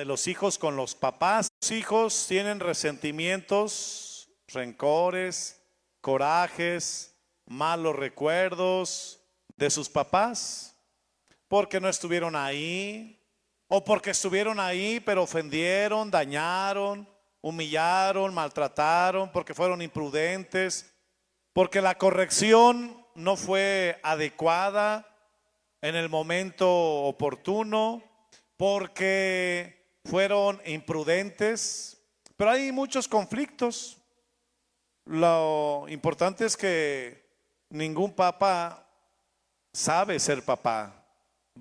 los hijos con los papás. Los hijos tienen resentimientos, rencores, corajes, malos recuerdos de sus papás, porque no estuvieron ahí, o porque estuvieron ahí pero ofendieron, dañaron, humillaron, maltrataron, porque fueron imprudentes, porque la corrección no fue adecuada en el momento oportuno, porque fueron imprudentes. Pero hay muchos conflictos. Lo importante es que ningún papá sabe ser papá,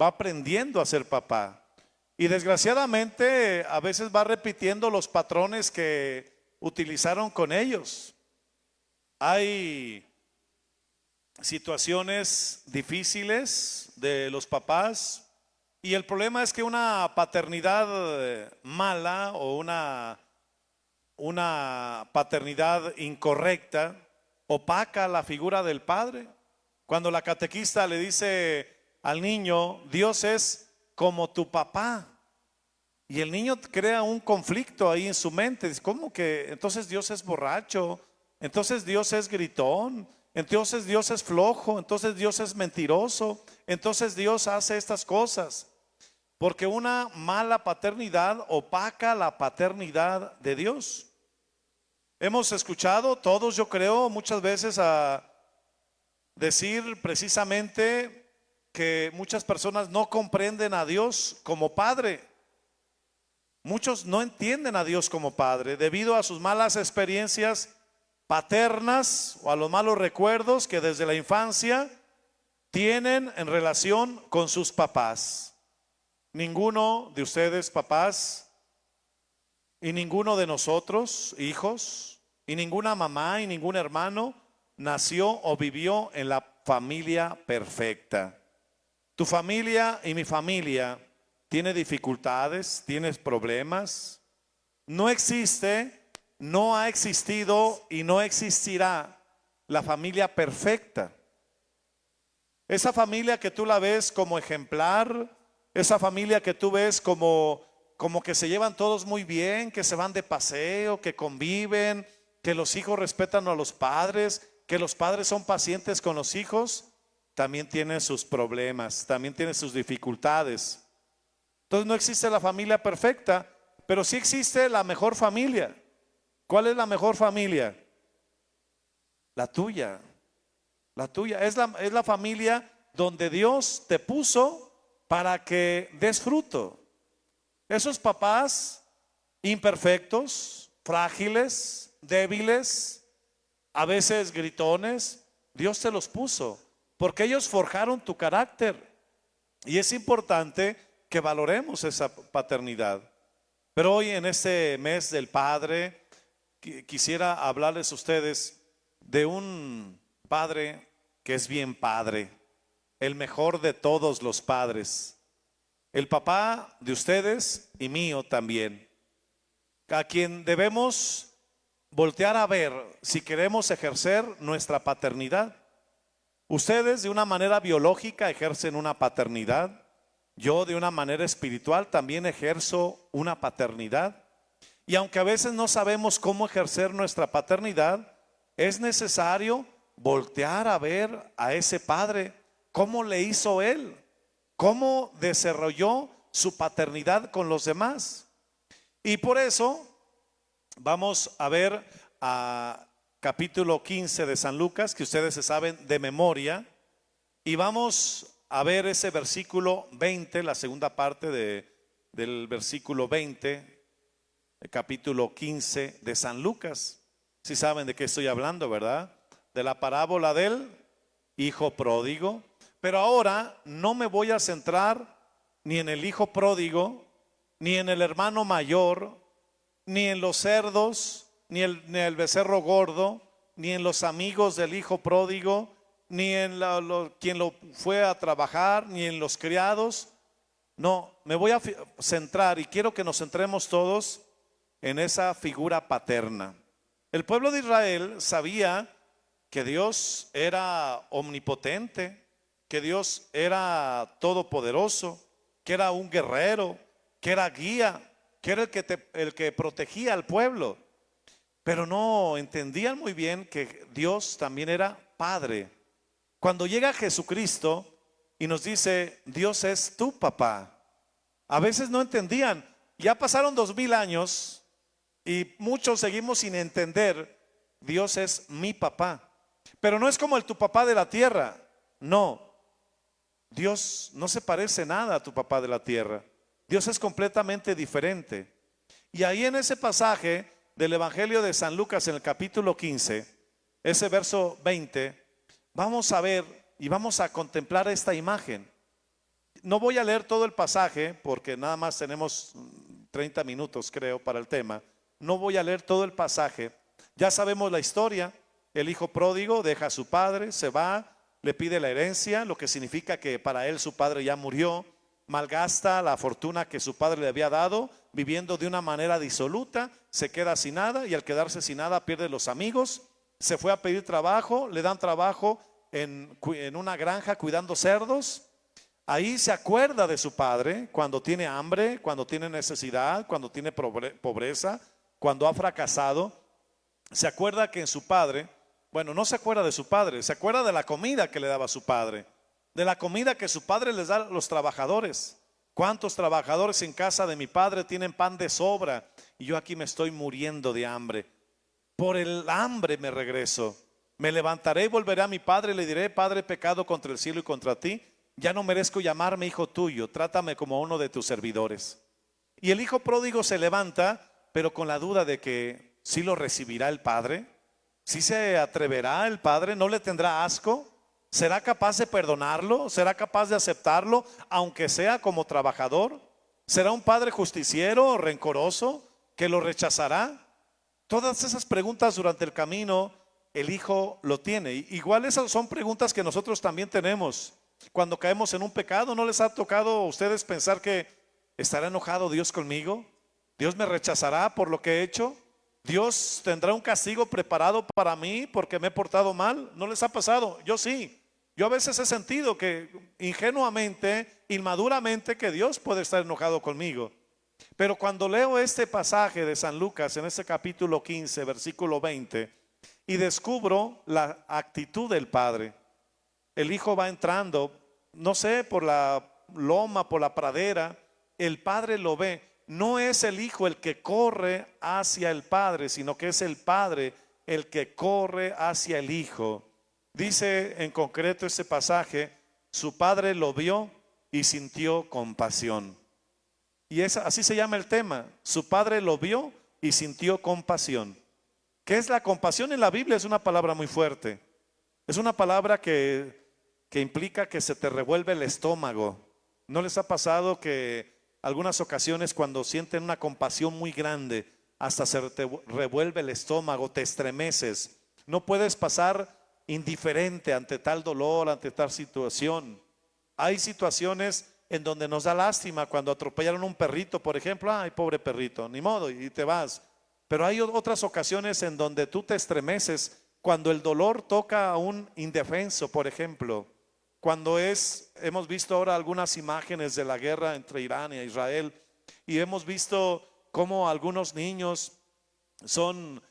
va aprendiendo a ser papá. Y desgraciadamente a veces va repitiendo los patrones que utilizaron con ellos. Hay situaciones difíciles de los papás y el problema es que una paternidad mala o una paternidad incorrecta opaca la figura del padre. Cuando la catequista le dice al niño, Dios es como tu papá, y el niño crea un conflicto ahí en su mente. Dice, ¿cómo que entonces Dios es borracho? Entonces Dios es gritón, entonces Dios es flojo, entonces Dios es mentiroso, entonces Dios hace estas cosas. Porque una mala paternidad opaca la paternidad de Dios. Hemos escuchado todos, yo creo, muchas veces a decir precisamente que muchas personas no comprenden a Dios como Padre. Muchos no entienden a Dios como Padre debido a sus malas experiencias paternas o a los malos recuerdos que desde la infancia tienen en relación con sus papás. Ninguno de ustedes, papás, y ninguno de nosotros, hijos, y ninguna mamá y ningún hermano nació o vivió en la familia perfecta. Tu familia y mi familia tiene dificultades, tienes problemas. No existe, no ha existido y no existirá la familia perfecta. Esa familia que tú la ves como ejemplar, esa familia que tú ves como que se llevan todos muy bien, que se van de paseo, que conviven, que los hijos respetan a los padres, que los padres son pacientes con los hijos, también tiene sus problemas, también tiene sus dificultades. Entonces no existe la familia perfecta, pero sí existe la mejor familia. ¿Cuál es la mejor familia? La tuya. La tuya. Es la familia donde Dios te puso para que des fruto. Esos papás imperfectos, frágiles, débiles, a veces gritones, Dios te los puso porque ellos forjaron tu carácter. Y es importante que valoremos esa paternidad. Pero hoy en este mes del Padre quisiera hablarles a ustedes de un padre que es bien padre, el mejor de todos los padres, el papá de ustedes y mío también, a quien debemos voltear a ver si queremos ejercer nuestra paternidad. Ustedes de una manera biológica ejercen una paternidad. Yo de una manera espiritual también ejerzo una paternidad. Y aunque a veces no sabemos cómo ejercer nuestra paternidad, es necesario voltear a ver a ese padre, cómo le hizo él, cómo desarrolló su paternidad con los demás. Y por eso vamos a ver a capítulo 15 de San Lucas, que ustedes se saben de memoria, y vamos a ver ese versículo 20, la segunda parte del versículo 20, el capítulo 15 de San Lucas. Si saben de qué estoy hablando, ¿verdad? De la parábola del hijo pródigo. Pero ahora no me voy a centrar ni en el hijo pródigo, ni en el hermano mayor, ni en los cerdos, ni en el becerro gordo, ni en los amigos del hijo pródigo, ni en quien lo fue a trabajar, ni en los criados. No, me voy a centrar y quiero que nos centremos todos en esa figura paterna. El pueblo de Israel sabía que Dios era omnipotente, que Dios era todopoderoso, que era un guerrero, que era guía, que era el que protegía al pueblo. Pero no entendían muy bien que Dios también era Padre. Cuando llega Jesucristo y nos dice, Dios es tu papá, a veces no entendían. Ya pasaron 2000 años y muchos seguimos sin entender, Dios es mi papá. Pero no es como el tu papá de la tierra, no. Dios no se parece nada a tu papá de la tierra. Dios es completamente diferente. Y ahí en ese pasaje del Evangelio de San Lucas, en el capítulo 15, ese verso 20, vamos a ver y vamos a contemplar esta imagen. No voy a leer todo el pasaje porque nada más tenemos 30 minutos, creo, para el tema. No voy a leer todo el pasaje. Ya sabemos la historia. El hijo pródigo deja a su padre, se va, le pide la herencia, lo que significa que para él su padre ya murió. Malgasta la fortuna que su padre le había dado, viviendo de una manera disoluta, se queda sin nada y al quedarse sin nada pierde los amigos. Se fue a pedir trabajo, le dan trabajo en una granja cuidando cerdos. Ahí se acuerda de su padre cuando tiene hambre, cuando tiene necesidad, cuando tiene pobreza, cuando ha fracasado. Se acuerda que en su padre, bueno, no se acuerda de su padre, se acuerda de la comida que le daba su padre, de la comida que su padre les da a los trabajadores. ¿Cuántos trabajadores en casa de mi padre tienen pan de sobra y yo aquí me estoy muriendo de hambre? Por el hambre me regreso. Me levantaré y volveré a mi padre y le diré, Padre, he pecado contra el cielo y contra ti. Ya no merezco llamarme hijo tuyo, trátame como uno de tus servidores. Y el hijo pródigo se levanta, pero con la duda de que ¿sí lo recibirá el padre? ¿Sí se atreverá el padre? ¿No le tendrá asco? ¿Será capaz de perdonarlo? ¿Será capaz de aceptarlo, aunque sea como trabajador? ¿Será un padre justiciero o rencoroso que lo rechazará? Todas esas preguntas durante el camino el hijo lo tiene. Igual esas son preguntas que nosotros también tenemos. Cuando caemos en un pecado, ¿no les ha tocado a ustedes pensar que estará enojado Dios conmigo? ¿Dios me rechazará por lo que he hecho? ¿Dios tendrá un castigo preparado para mí porque me he portado mal? ¿No les ha pasado? Yo sí. Yo a veces he sentido que ingenuamente, inmaduramente, que Dios puede estar enojado conmigo. Pero cuando leo este pasaje de San Lucas en ese capítulo 15, versículo 20, y descubro la actitud del Padre. El hijo va entrando, no sé, por la loma, por la pradera. El padre lo ve. No es el hijo el que corre hacia el padre, sino que es el padre el que corre hacia el hijo. Dice en concreto ese pasaje, su padre lo vio y sintió compasión. Y así se llama el tema. Su padre lo vio y sintió compasión. ¿Qué es la compasión en la Biblia? Es una palabra muy fuerte. Es una palabra que implica que se te revuelve el estómago. ¿No les ha pasado que algunas ocasiones cuando sienten una compasión muy grande, hasta se te revuelve el estómago, te estremeces? No puedes pasar indiferente ante tal dolor, ante tal situación. Hay situaciones en donde nos da lástima cuando atropellaron un perrito, por ejemplo. Ay, pobre perrito, ni modo, y te vas. Pero hay otras ocasiones en donde tú te estremeces cuando el dolor toca a un indefenso, por ejemplo. Cuando hemos visto ahora algunas imágenes de la guerra entre Irán y Israel, y hemos visto cómo algunos niños son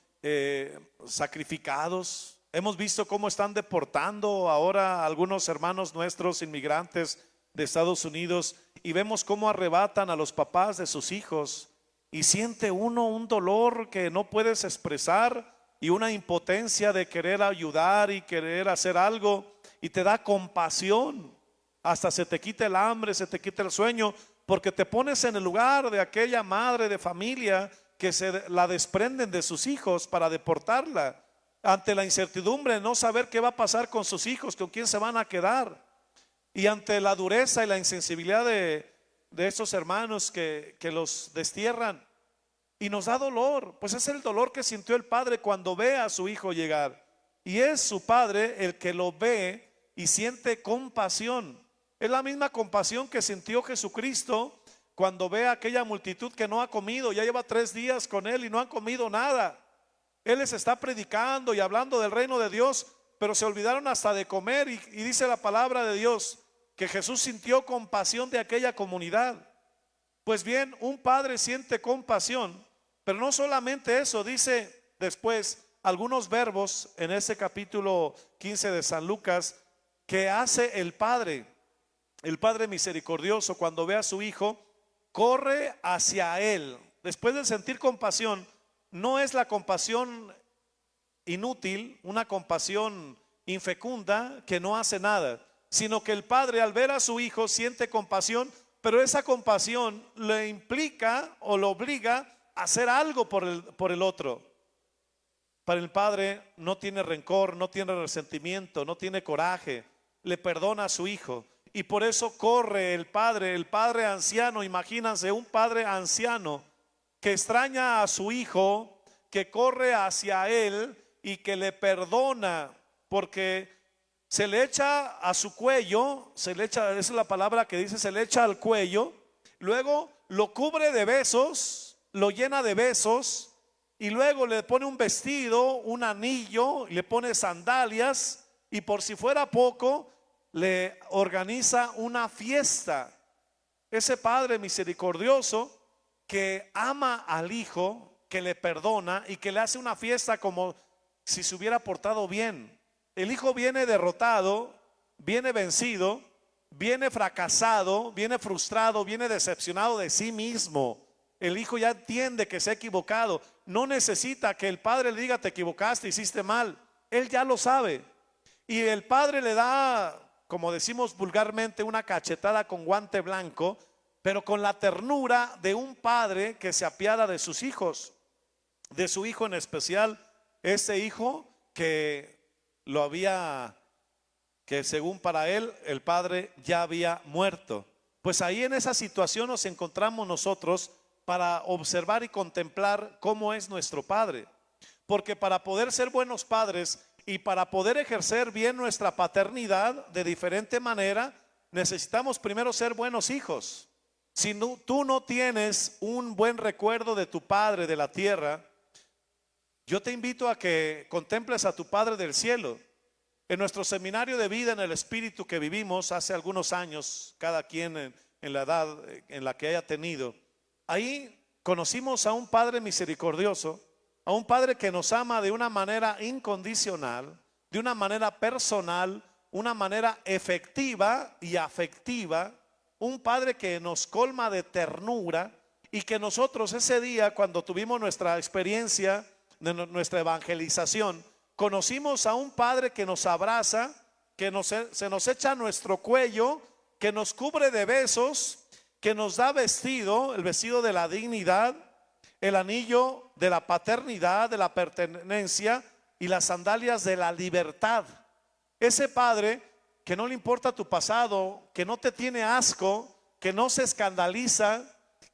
sacrificados. Hemos visto cómo están deportando ahora a algunos hermanos nuestros inmigrantes de Estados Unidos, y vemos cómo arrebatan a los papás de sus hijos, y siente uno un dolor que no puedes expresar y una impotencia de querer ayudar y querer hacer algo, y te da compasión. Hasta se te quita el hambre, se te quita el sueño, porque te pones en el lugar de aquella madre de familia que se la desprenden de sus hijos para deportarla, ante la incertidumbre de no saber qué va a pasar con sus hijos, con quién se van a quedar, y ante la dureza y la insensibilidad de estos hermanos que los destierran. Y nos da dolor, pues es el dolor que sintió el padre cuando ve a su hijo llegar. Y es su padre el que lo ve y siente compasión. Es la misma compasión que sintió Jesucristo cuando ve a aquella multitud que no ha comido. Ya lleva 3 días con él y no han comido nada. Él les está predicando y hablando del reino de Dios, pero se olvidaron hasta de comer. Y dice la palabra de Dios que Jesús sintió compasión de aquella comunidad. Pues bien, un padre siente compasión, pero no solamente eso, dice después algunos verbos en ese capítulo 15 de San Lucas que hace el Padre misericordioso cuando ve a su hijo, corre hacia él. Después de sentir compasión, no es la compasión inútil, una compasión infecunda que no hace nada, sino que el padre al ver a su hijo siente compasión, pero esa compasión le implica o lo obliga a hacer algo por el otro. Para el padre no tiene rencor, no tiene resentimiento, no tiene coraje, le perdona a su hijo. Y por eso corre el padre anciano. Imagínense un padre anciano que extraña a su hijo, que corre hacia él y que le perdona, porque se le echa a su cuello, esa es la palabra que dice, se le echa al cuello, luego lo cubre de besos, lo llena de besos, y luego le pone un vestido, un anillo, le pone sandalias, y por si fuera poco, le organiza una fiesta. Ese padre misericordioso que ama al hijo, que le perdona y que le hace una fiesta como si se hubiera portado bien. El hijo viene derrotado, viene vencido, viene fracasado, viene frustrado, viene decepcionado de sí mismo. El hijo ya entiende que se ha equivocado. No necesita que el padre le diga: te equivocaste, hiciste mal. Él ya lo sabe. Y el padre le da, como decimos vulgarmente, una cachetada con guante blanco, pero con la ternura de un padre que se apiada de sus hijos, de su hijo en especial, ese hijo que que según para él, el padre ya había muerto. Pues ahí en esa situación nos encontramos nosotros para observar y contemplar cómo es nuestro padre. Porque para poder ser buenos padres y para poder ejercer bien nuestra paternidad de diferente manera, necesitamos primero ser buenos hijos. Si tú no tienes un buen recuerdo de tu padre de la tierra, yo te invito a que contemples a tu Padre del cielo. En nuestro seminario de vida en el Espíritu que vivimos hace algunos años, cada quien en la edad en la que haya tenido, ahí conocimos a un Padre misericordioso, a un Padre que nos ama de una manera incondicional, de una manera personal, una manera efectiva y afectiva, un Padre que nos colma de ternura y que nosotros ese día, cuando tuvimos nuestra experiencia de nuestra evangelización, conocimos a un Padre que nos abraza, que se nos echa a nuestro cuello, que nos cubre de besos, que nos da vestido, el vestido de la dignidad, el anillo de la paternidad, de la pertenencia y las sandalias de la libertad. Ese Padre que no le importa tu pasado, que no te tiene asco, que no se escandaliza,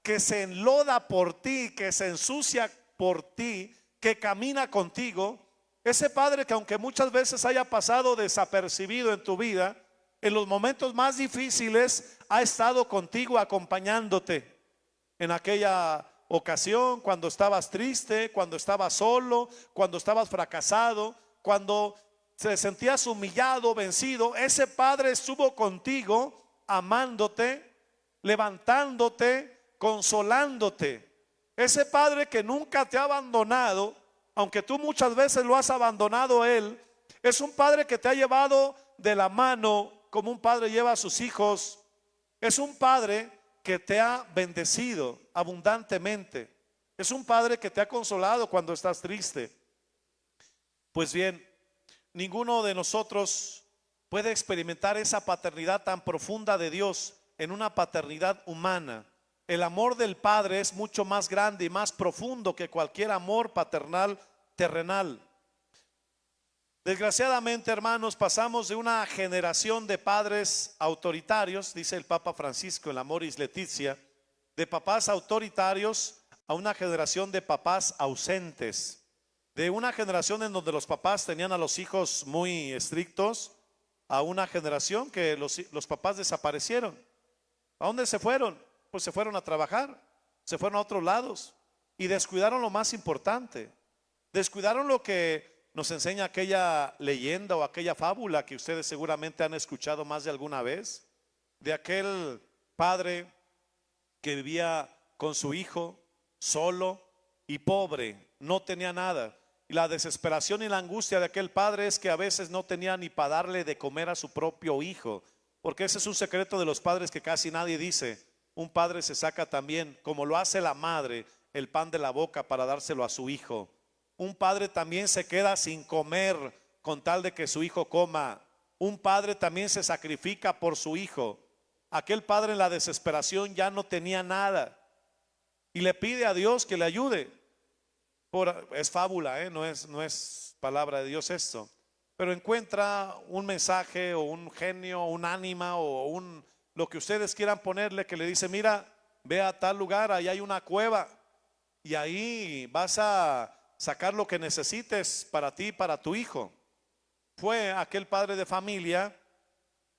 que se enloda por ti, que se ensucia por ti, que camina contigo. Ese Padre que aunque muchas veces haya pasado desapercibido en tu vida, en los momentos más difíciles ha estado contigo acompañándote. En aquella ocasión, cuando estabas triste, cuando estabas solo, cuando estabas fracasado, cuando te sentías humillado, vencido, ese Padre estuvo contigo, amándote, levantándote, consolándote. Ese Padre que nunca te ha abandonado, aunque tú muchas veces lo has abandonado a Él, es un Padre que te ha llevado de la mano como un padre lleva a sus hijos. Es un Padre que te ha bendecido abundantemente. Es un Padre que te ha consolado cuando estás triste. Pues bien, ninguno de nosotros puede experimentar esa paternidad tan profunda de Dios en una paternidad humana. El amor del Padre es mucho más grande y más profundo que cualquier amor paternal terrenal. Desgraciadamente, hermanos, pasamos de una generación de padres autoritarios, dice el Papa Francisco en la Amoris Laetitia, de papás autoritarios a una generación de papás ausentes, de una generación en donde los papás tenían a los hijos muy estrictos, a una generación que los papás desaparecieron. ¿A dónde se fueron? Pues se fueron a trabajar, se fueron a otros lados y descuidaron lo más importante, descuidaron lo que nos enseña aquella leyenda o aquella fábula que ustedes seguramente han escuchado más de alguna vez, de aquel padre que vivía con su hijo solo y pobre, no tenía nada. Y la desesperación y la angustia de aquel padre es que a veces no tenía ni para darle de comer a su propio hijo, porque ese es un secreto de los padres que casi nadie dice. Un padre se saca también, como lo hace la madre, el pan de la boca para dárselo a su hijo. Un padre también se queda sin comer con tal de que su hijo coma. Un padre también se sacrifica por su hijo. Aquel padre en la desesperación ya no tenía nada y le pide a Dios que le ayude. Es fábula, no es palabra de Dios esto, pero encuentra un mensaje o un genio, un ánima o lo que ustedes quieran ponerle, que le dice: mira, ve a tal lugar, ahí hay una cueva y ahí vas a sacar lo que necesites para ti y para tu hijo. Fue aquel padre de familia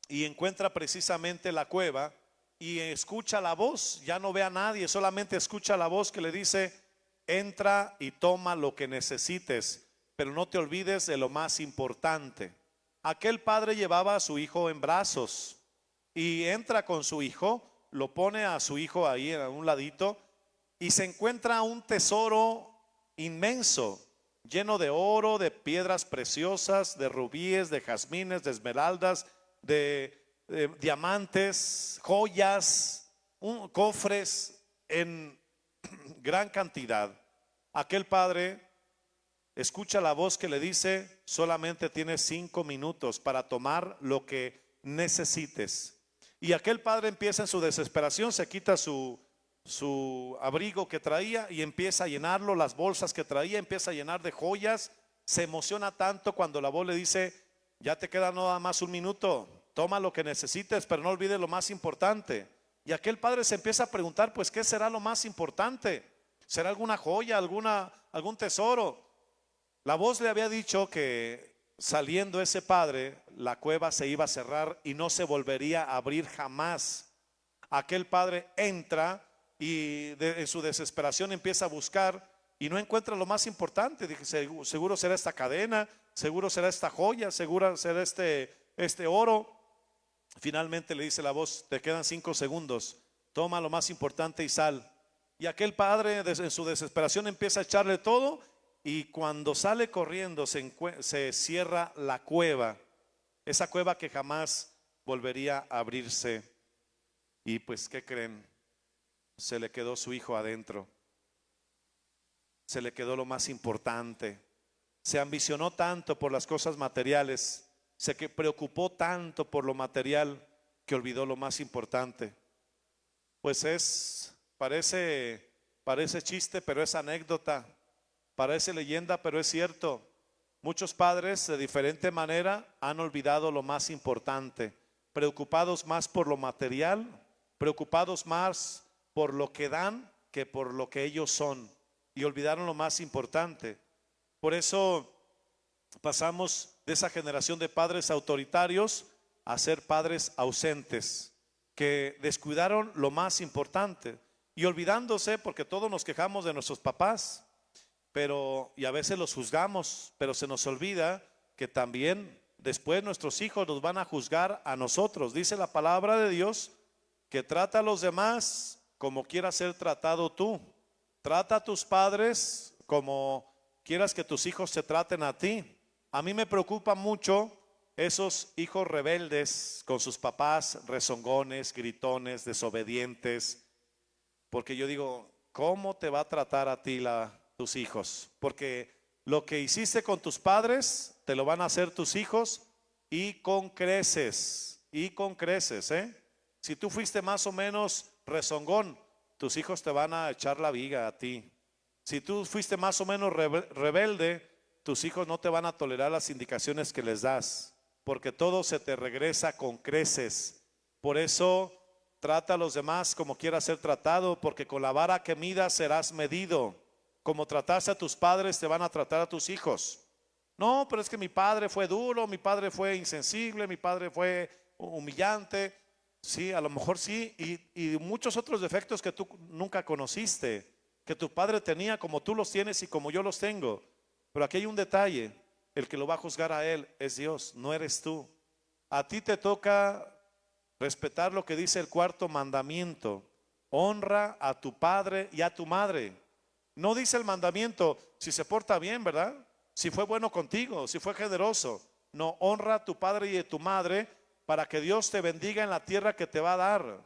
y encuentra precisamente la cueva y escucha la voz, ya no ve a nadie, solamente escucha la voz que le dice: entra y toma lo que necesites, pero no te olvides de lo más importante. Aquel padre llevaba a su hijo en brazos y entra con su hijo, lo pone a su hijo ahí a un ladito y se encuentra un tesoro inmenso, lleno de oro, de piedras preciosas, de rubíes, de jazmines, de esmeraldas, de diamantes, joyas, cofres en gran cantidad. Aquel padre escucha la voz que le dice: solamente tienes 5 minutos para tomar lo que necesites. Y aquel padre empieza en su desesperación, se quita su abrigo que traía y empieza a llenarlo, las bolsas que traía, empieza a llenar de joyas. Se emociona tanto cuando la voz le dice: ya te queda nada más 1 minuto, toma lo que necesites, pero no olvides lo más importante. Y aquel padre se empieza a preguntar: pues ¿qué será lo más importante? ¿Será alguna joya, algún tesoro? La voz le había dicho que saliendo ese padre, la cueva se iba a cerrar y no se volvería a abrir jamás. Aquel padre entra y en su desesperación empieza a buscar y no encuentra lo más importante. Dije: seguro será esta cadena, seguro será esta joya, seguro será este oro. Finalmente le dice la voz: te quedan 5 segundos, toma lo más importante y sal. Y aquel padre en su desesperación empieza a echarle todo y cuando sale corriendo se cierra la cueva, esa cueva que jamás volvería a abrirse. Y pues, ¿qué creen? Se le quedó su hijo adentro, se le quedó lo más importante. Se ambicionó tanto por las cosas materiales, se preocupó tanto por lo material que olvidó lo más importante. Pues parece chiste, pero es anécdota, parece leyenda, pero es cierto. Muchos padres de diferente manera han olvidado lo más importante, preocupados más por lo material, preocupados más por lo que dan que por lo que ellos son, y olvidaron lo más importante. Por eso pasamos de esa generación de padres autoritarios a ser padres ausentes, que descuidaron lo más importante y olvidándose, porque todos nos quejamos de nuestros papás, y a veces los juzgamos, pero se nos olvida que también después nuestros hijos nos van a juzgar a nosotros. Dice la palabra de Dios que trata a los demás como quieras ser tratado tú. Trata a tus padres como quieras que tus hijos te traten a ti. A mí me preocupa mucho esos hijos rebeldes con sus papás, rezongones, gritones, desobedientes, porque yo digo: ¿cómo te va a tratar a ti tus hijos? Porque lo que hiciste con tus padres te lo van a hacer tus hijos y con creces, Si tú fuiste más o menos rezongón, tus hijos te van a echar la viga a ti. Si tú fuiste más o menos rebelde, tus hijos no te van a tolerar las indicaciones que les das, porque todo se te regresa con creces. Por eso trata a los demás como quieras ser tratado, porque con la vara que midas serás medido. Como trataste a tus padres, te van a tratar a tus hijos. No, pero es que mi padre fue duro, mi padre fue insensible, mi padre fue humillante. Sí, a lo mejor sí, y muchos otros defectos que tú nunca conociste, que tu padre tenía como tú los tienes y como yo los tengo. Pero aquí hay un detalle: el que lo va a juzgar a él es Dios, no eres tú. A ti te toca respetar lo que dice el 4.º mandamiento: honra a tu padre y a tu madre. No dice el mandamiento, si se porta bien, ¿verdad? Si fue bueno contigo, si fue generoso. No, honra a tu padre y a tu madre para que Dios te bendiga en la tierra que te va a dar.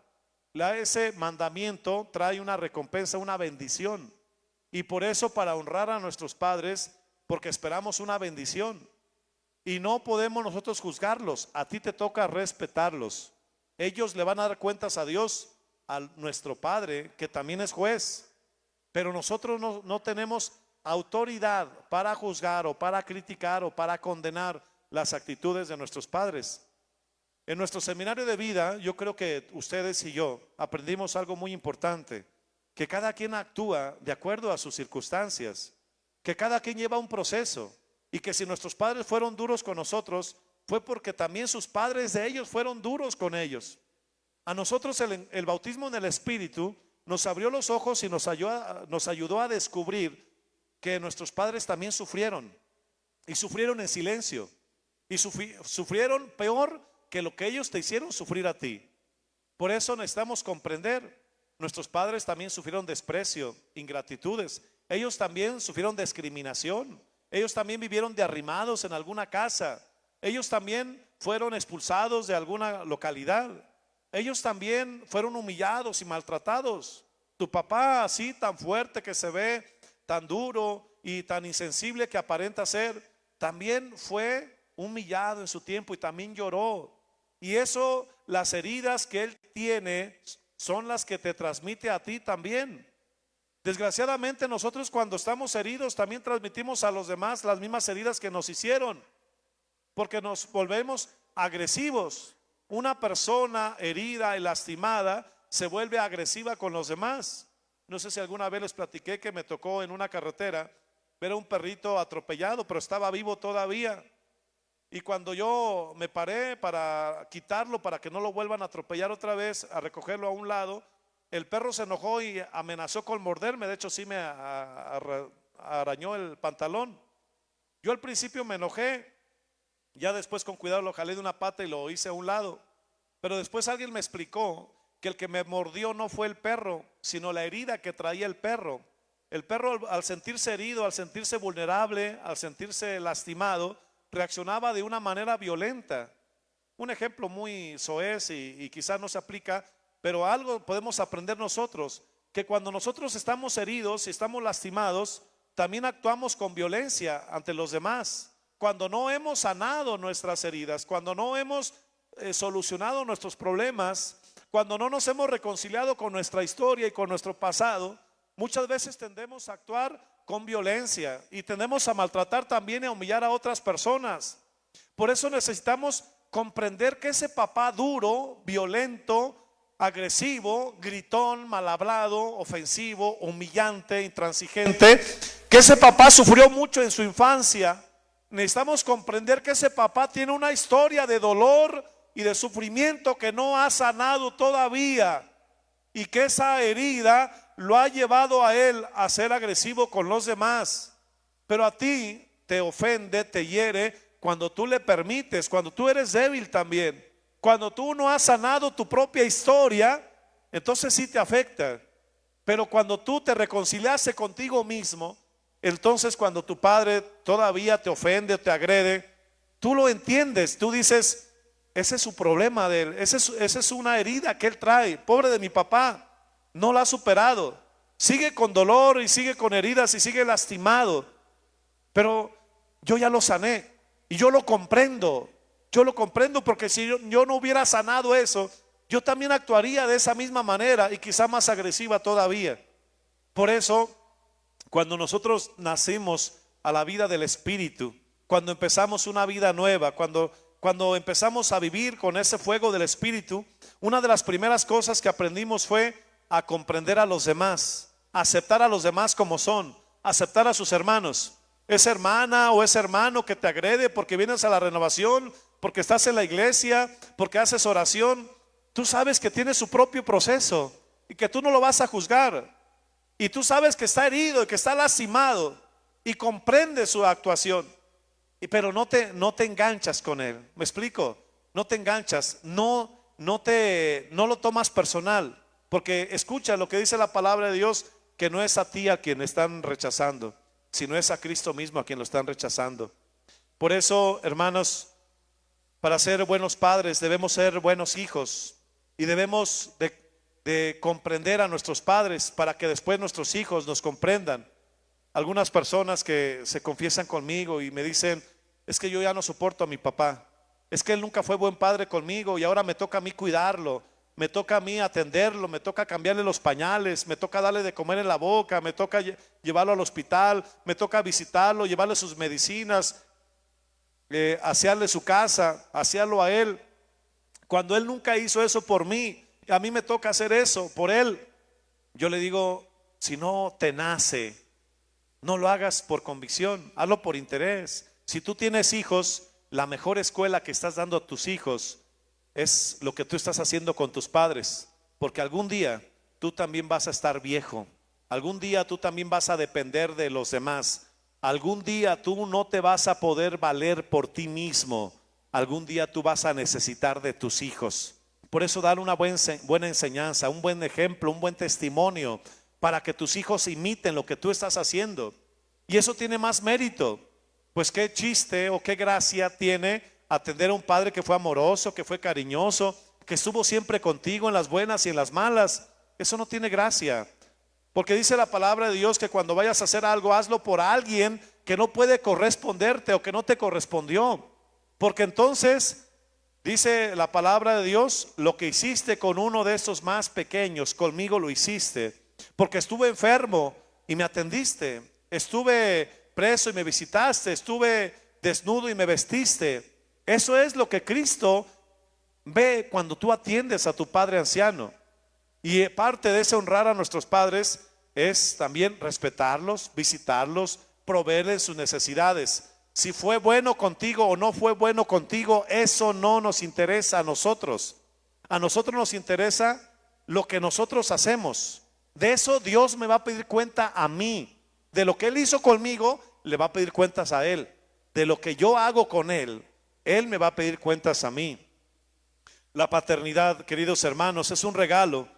Ese mandamiento trae una recompensa, una bendición. Y por eso, para honrar a nuestros padres, porque esperamos una bendición. Y no podemos nosotros juzgarlos, a ti te toca respetarlos. Ellos le van a dar cuentas a Dios, a nuestro Padre, que también es juez. Pero nosotros no tenemos autoridad para juzgar o para criticar o para condenar las actitudes de nuestros padres. En nuestro seminario de vida, yo creo que ustedes y yo aprendimos algo muy importante, que cada quien actúa de acuerdo a sus circunstancias, que cada quien lleva un proceso, y que si nuestros padres fueron duros con nosotros, fue porque también sus padres de ellos fueron duros con ellos. A nosotros el bautismo en el Espíritu nos abrió los ojos y nos ayudó a descubrir que nuestros padres también sufrieron, y sufrieron en silencio, y sufrieron peor que lo que ellos te hicieron sufrir a ti. Por eso necesitamos comprender, nuestros padres también sufrieron desprecio, ingratitudes, ellos también sufrieron discriminación, ellos también vivieron de arrimados en alguna casa, ellos también fueron expulsados de alguna localidad, ellos también fueron humillados y maltratados. Tu papá, así tan fuerte que se ve, tan duro y tan insensible que aparenta ser, también fue humillado en su tiempo y también lloró. Y eso, las heridas que él tiene son las que te transmite a ti también. Desgraciadamente nosotros, cuando estamos heridos, también transmitimos a los demás las mismas heridas que nos hicieron, porque nos volvemos agresivos. Una persona herida y lastimada se vuelve agresiva con los demás. No sé si alguna vez les platiqué que me tocó en una carretera ver a un perrito atropellado, pero estaba vivo todavía. Y cuando yo me paré para quitarlo, para que no lo vuelvan a atropellar otra vez, a recogerlo a un lado, el perro se enojó y amenazó con morderme. De hecho, sí me arañó el pantalón. Yo al principio me enojé, ya después con cuidado lo jalé de una pata y lo hice a un lado. Pero después alguien me explicó que el que me mordió no fue el perro, sino la herida que traía el perro. El perro, al sentirse herido, al sentirse vulnerable, al sentirse lastimado, reaccionaba de una manera violenta. Un ejemplo muy soez y quizás no se aplica, pero algo podemos aprender nosotros, que cuando nosotros estamos heridos y estamos lastimados, también actuamos con violencia ante los demás. Cuando no hemos sanado nuestras heridas, cuando no hemos solucionado nuestros problemas, cuando no nos hemos reconciliado con nuestra historia y con nuestro pasado, muchas veces tendemos a actuar con violencia y tendemos a maltratar también y a humillar a otras personas. Por eso necesitamos comprender que ese papá duro, violento, agresivo, gritón, mal hablado, ofensivo, humillante, intransigente, que ese papá sufrió mucho en su infancia. Necesitamos comprender que ese papá tiene una historia de dolor y de sufrimiento que no ha sanado todavía, y que esa herida lo ha llevado a él a ser agresivo con los demás. Pero a ti te ofende, te hiere cuando tú le permites, cuando tú eres débil también, cuando tú no has sanado tu propia historia, entonces sí te afecta. Pero cuando tú te reconciliaste contigo mismo, entonces cuando tu padre todavía te ofende o te agrede, tú lo entiendes, tú dices, ese es su problema de él, esa es una herida que él trae, pobre de mi papá, no la ha superado, sigue con dolor y sigue con heridas y sigue lastimado, pero yo ya lo sané y yo lo comprendo porque si yo no hubiera sanado eso, yo también actuaría de esa misma manera y quizá más agresiva todavía. Por eso, cuando nosotros nacimos a la vida del Espíritu, cuando empezamos una vida nueva, cuando empezamos a vivir con ese fuego del Espíritu, una de las primeras cosas que aprendimos fue a comprender a los demás, a aceptar a los demás como son, aceptar a sus hermanos. Esa hermana o ese hermano que te agrede porque vienes a la renovación, porque estás en la iglesia, porque haces oración, tú sabes que tiene su propio proceso y que tú no lo vas a juzgar. Y tú sabes que está herido y que está lastimado y comprendes su actuación. Pero no te enganchas con él. ¿Me explico? No te enganchas, no lo tomas personal. Porque escucha lo que dice la palabra de Dios, que no es a ti a quien están rechazando, sino es a Cristo mismo a quien lo están rechazando. Por eso, hermanos, para ser buenos padres debemos ser buenos hijos y debemos de comprender a nuestros padres para que después nuestros hijos nos comprendan. Algunas personas que se confiesan conmigo y me dicen: es que yo ya no soporto a mi papá, es que él nunca fue buen padre conmigo y ahora me toca a mí cuidarlo, me toca a mí atenderlo, me toca cambiarle los pañales, me toca darle de comer en la boca, me toca llevarlo al hospital, me toca visitarlo, llevarle sus medicinas, asearle su casa, asearlo a él, cuando él nunca hizo eso por mí. A mí me toca hacer eso por él. Yo le digo: si no te nace, no lo hagas por convicción, hazlo por interés. Si tú tienes hijos, la mejor escuela que estás dando a tus hijos es lo que tú estás haciendo con tus padres, porque algún día tú también vas a estar viejo, algún día tú también vas a depender de los demás, algún día tú no te vas a poder valer por ti mismo, algún día tú vas a necesitar de tus hijos. Por eso dar una buena enseñanza, un buen ejemplo, un buen testimonio, para que tus hijos imiten lo que tú estás haciendo. Y eso tiene más mérito. Pues qué chiste o qué gracia tiene atender a un padre que fue amoroso, que fue cariñoso, que estuvo siempre contigo en las buenas y en las malas. Eso no tiene gracia. Porque dice la palabra de Dios que cuando vayas a hacer algo, hazlo por alguien que no puede corresponderte o que no te correspondió. Porque entonces, dice la palabra de Dios: lo que hiciste con uno de estos más pequeños, conmigo lo hiciste. Porque estuve enfermo y me atendiste, estuve preso y me visitaste, estuve desnudo y me vestiste. Eso es lo que Cristo ve cuando tú atiendes a tu padre anciano. Y parte de ese honrar a nuestros padres es también respetarlos, visitarlos, proveerles sus necesidades. Si fue bueno contigo o no fue bueno contigo, eso no nos interesa a nosotros. A nosotros nos interesa lo que nosotros hacemos. De eso Dios me va a pedir cuenta a mí. De lo que Él hizo conmigo, le va a pedir cuentas a Él. De lo que yo hago con Él, Él me va a pedir cuentas a mí. La paternidad, queridos hermanos, es un regalo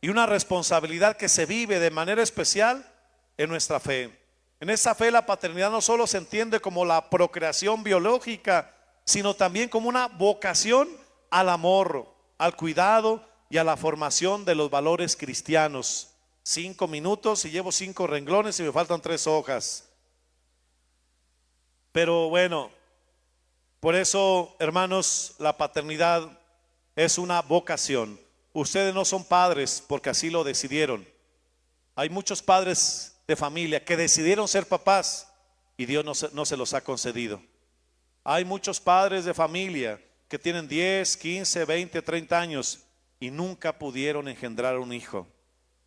y una responsabilidad que se vive de manera especial en nuestra fe. En esa fe la paternidad no solo se entiende como la procreación biológica, sino también como una vocación al amor, al cuidado y a la formación de los valores cristianos. 5 minutos y llevo 5 renglones y me faltan 3 hojas. Pero bueno, por eso, hermanos, la paternidad es una vocación. Ustedes no son padres porque así lo decidieron. Hay muchos padres de familia que decidieron ser papás y Dios no se los ha concedido. Hay muchos padres de familia que tienen 10, 15, 20, 30 años y nunca pudieron engendrar un hijo.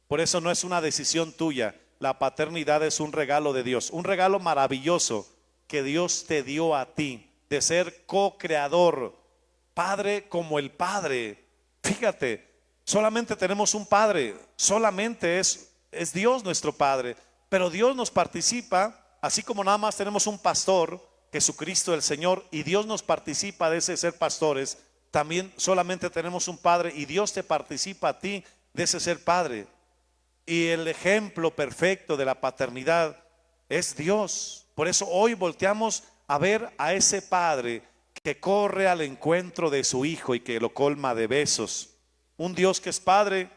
Por eso no es una decisión tuya. La paternidad es un regalo de Dios, un regalo maravilloso que Dios te dio a ti, de ser co-creador, padre como el Padre. Fíjate, solamente tenemos un Padre, solamente es Dios nuestro Padre, pero Dios nos participa, así como nada más tenemos un pastor, Jesucristo el Señor, y Dios nos participa de ese ser pastores, también solamente tenemos un Padre y Dios te participa a ti de ese ser Padre. Y el ejemplo perfecto de la paternidad es Dios. Por eso hoy volteamos a ver a ese Padre que corre al encuentro de su Hijo y que lo colma de besos. Un Dios que es Padre,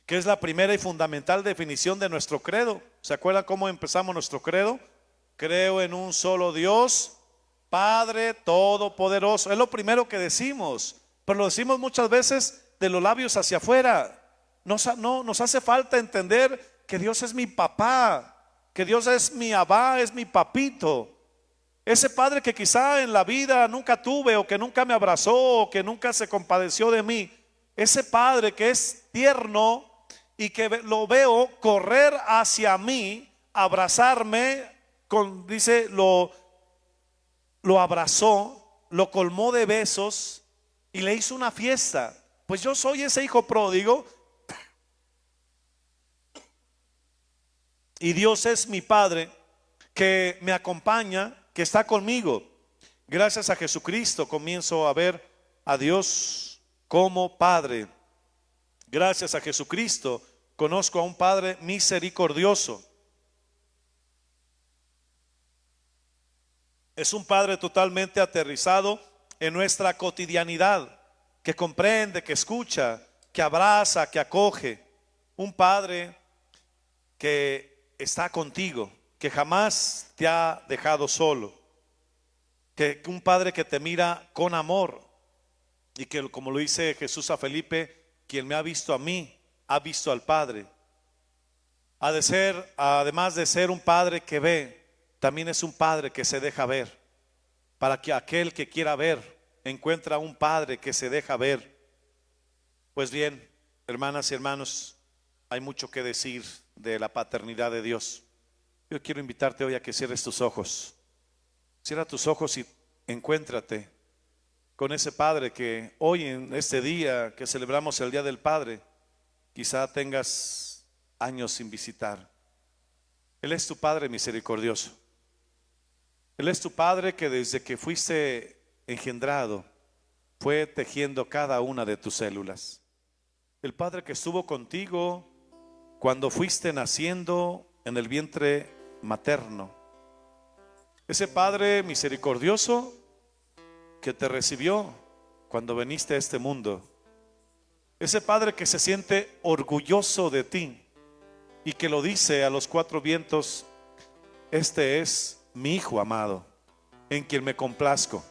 que es la primera y fundamental definición de nuestro credo. ¿Se acuerdan cómo empezamos nuestro credo? Creo en un solo Dios, Padre Todopoderoso. Es lo primero que decimos, pero lo decimos muchas veces de los labios hacia afuera. Nos hace falta entender que Dios es mi papá, que Dios es mi abá, es mi papito. Ese padre que quizá en la vida nunca tuve, o que nunca me abrazó, o que nunca se compadeció de mí. Ese padre que es tierno y que lo veo correr hacia mí, abrazarme, dice, lo abrazó, lo colmó de besos y le hizo una fiesta. Pues yo soy ese hijo pródigo. Y Dios es mi Padre que me acompaña, que está conmigo. Gracias a Jesucristo comienzo a ver a Dios como Padre. Gracias a Jesucristo, conozco a un Padre misericordioso. Es un Padre totalmente aterrizado en nuestra cotidianidad, que comprende, que escucha, que abraza, que acoge. Un Padre que está contigo, que jamás te ha dejado solo. Que un Padre que te mira con amor y que, como lo dice Jesús a Felipe, quien me ha visto a mí, ha visto al Padre. Ha de ser, además de ser un Padre que ve, también es un Padre que se deja ver, para que aquel que quiera ver encuentra un Padre que se deja ver. Pues bien, hermanas y hermanos, hay mucho que decir de la paternidad de Dios. Yo quiero invitarte hoy a que cierres tus ojos. Cierra tus ojos y encuéntrate con ese Padre que hoy, en este día que celebramos el Día del Padre, quizá tengas años sin visitar. Él es tu Padre misericordioso. Él es tu Padre que desde que fuiste engendrado fue tejiendo cada una de tus células. El Padre que estuvo contigo cuando fuiste naciendo en el vientre materno. Ese Padre misericordioso que te recibió cuando viniste a este mundo. Ese Padre que se siente orgulloso de ti y que lo dice a los cuatro vientos: este es mi Hijo amado, en quien me complazco.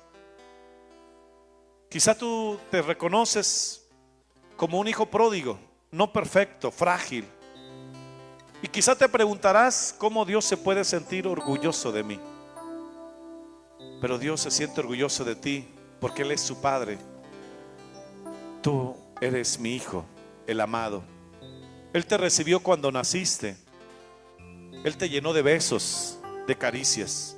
Quizá tú te reconoces como un hijo pródigo, no perfecto, frágil. Y quizá te preguntarás cómo Dios se puede sentir orgulloso de mí. Pero Dios se siente orgulloso de ti porque Él es su Padre. Tú eres mi Hijo, el amado. Él te recibió cuando naciste. Él te llenó de besos, de caricias.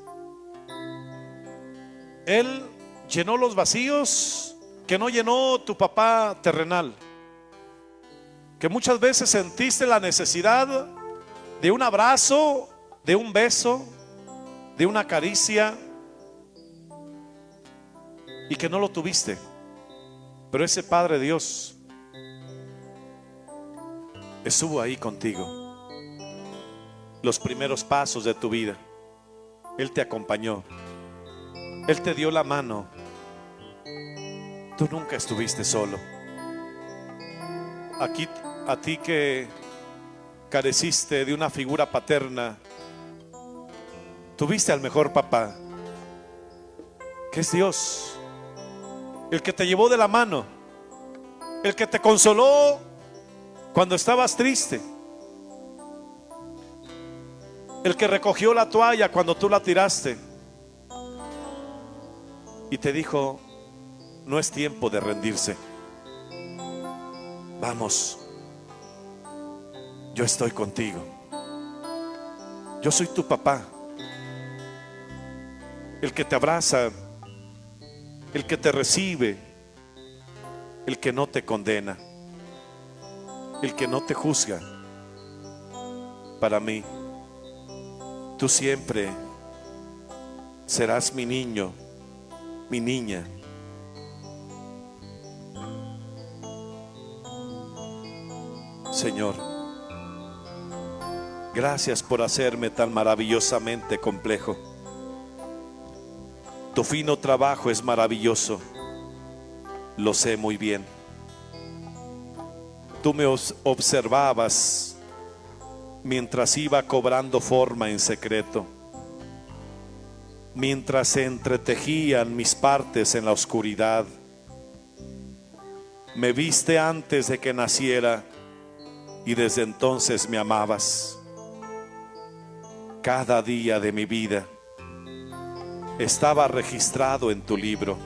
Él llenó los vacíos que no llenó tu papá terrenal, que muchas veces sentiste la necesidad de un abrazo, de un beso, de una caricia, y que no lo tuviste. Pero ese Padre Dios estuvo ahí contigo los primeros pasos de tu vida. Él te acompañó, Él te dio la mano. Tú nunca estuviste solo. Aquí, a ti que careciste de una figura paterna, tuviste al mejor papá, que es Dios, el que te llevó de la mano, el que te consoló cuando estabas triste, el que recogió la toalla cuando tú la tiraste y te dijo: no es tiempo de rendirse, vamos, yo estoy contigo, yo soy tu papá, el que te abraza, el que te recibe, el que no te condena, el que no te juzga. Para mí, tú siempre serás mi niño, mi niña. Señor, gracias por hacerme tan maravillosamente complejo. Tu fino trabajo es maravilloso, lo sé muy bien. Tú me observabas mientras iba cobrando forma en secreto, mientras se entretejían mis partes en la oscuridad. Me viste antes de que naciera y desde entonces me amabas. Cada día de mi vida estaba registrado en tu libro.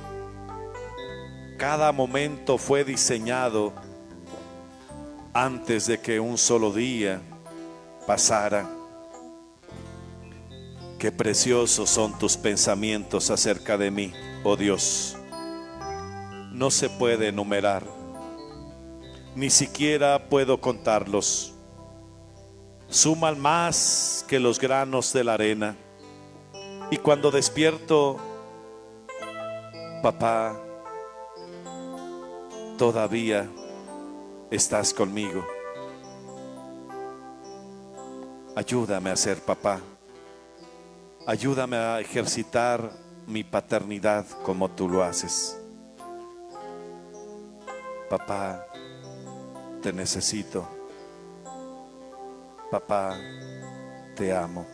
Cada momento fue diseñado antes de que un solo día pasara. Qué preciosos son tus pensamientos acerca de mí, oh Dios. No se puede enumerar, ni siquiera puedo contarlos. Suman más que los granos de la arena. Y cuando despierto, papá, todavía estás conmigo. Ayúdame a ser papá. Ayúdame a ejercitar mi paternidad como tú lo haces. Papá, te necesito. Papá, te amo.